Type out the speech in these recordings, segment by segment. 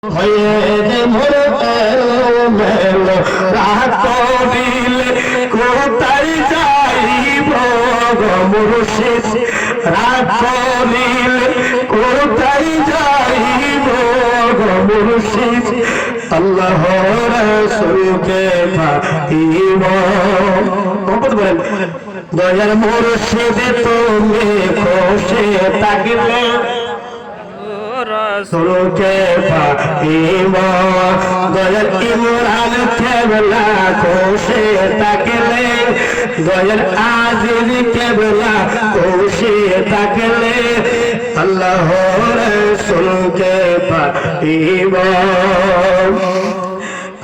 হয়ে যে মোর মেলো রাত করিলে কোথায় যাইব গো মুর্শিদ রাত করিলে কোথায় যাইব গো মুর্শিদ আল্লাহ রাসূলকে পাইব কত বলেন দয়ার মুর্শিদ তুমি খুশি থাকিলে রাসূলকে পাইব দয়ার ইমরান কেবলা খুশি থাকিলে দয়ার আজিজ কেবলা খুশি থাকিলে আল্লাহ রাসূলকে পাইব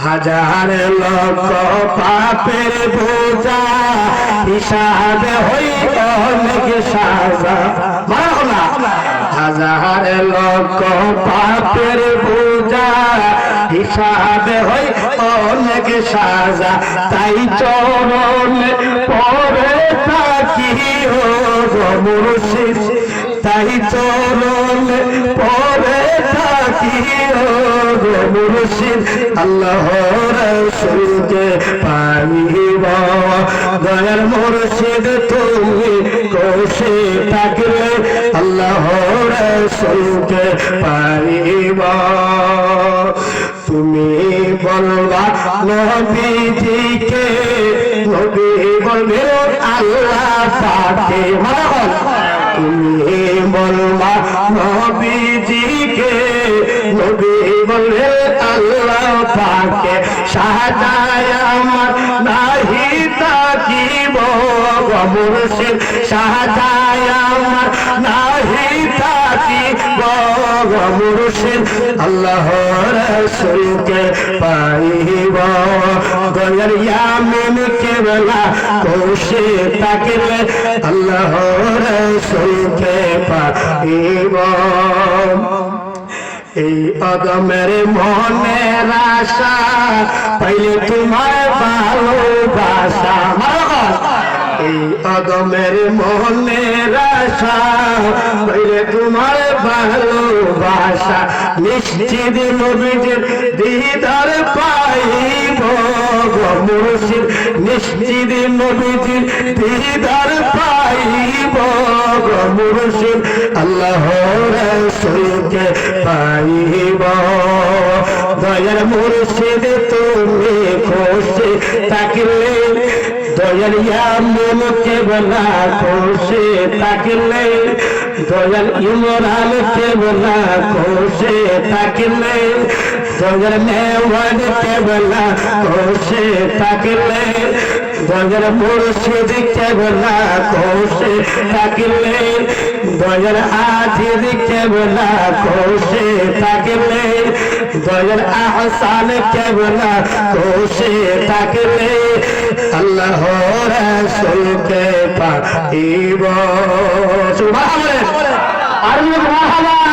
হাজার লক্ষ পাপের বোঝা হিসাবে হই অনেক সাজা হাজার লক্ষ পাপের বোঝা হিসাবে হই অনেক সাজা তাই চরণ পরে থাকি ও মুর্শিদ তাই চরণ পরে থাকি ও মুর্শিদ আল্লাহ রাসূলকে পাইব দয়ার মুর্শিদ তুমি খুশি থাকলে আল্লাহ রাসূলকে পাইব তুমি বলবা নবীজিকে নবী বলবে আল্লাহ পাকে তুমি বলবা নবীজিকে নবী বলবে আল্লাহ পাকে সাজায় আমার নাহি তাকিব গো মুর্শিদ সাজায় আমার নাহি তাকিব গো মুর্শিদ আল্লাহ রাসূলকে পাইব দয়ার ইয়ামিন কেবলা খুশি থাকিলে আল্লাহ রাসূলকে পাইব এই আদমের মনের আশা পাইলে তোমার ভালোবাসা এই আদমের মনের আশা পাইলে তোমার ভালোবাসা নিশ্চিত নবীজির দিদার পাইব গো মুর্শিদ নিশ্চিত নবীজির দিদার পাইব গো মুর্শিদ আল্লাহ রাসূলকে পাইব দয়ার মুর্শিদ তুমি খুশি থাকিলে দয়ার ইয়ামিন কেবলা খুশি থাকিলে দয়ার ইমরান কেবলা খুশি থাকিলে দয়ার মেওয়ান কেবলা খুশি থাকিলে দয়ার মুর্শিদ কেবলা খুশি থাকিলে দয়ার আজিজ কেবলা খুশি থাকিলে দয়ার আহসান কেবলা খুশি থাকিলে আল্লাহ রাসূলকে পাইব সুবহানাল্লাহ আর সুবহানাল্লাহ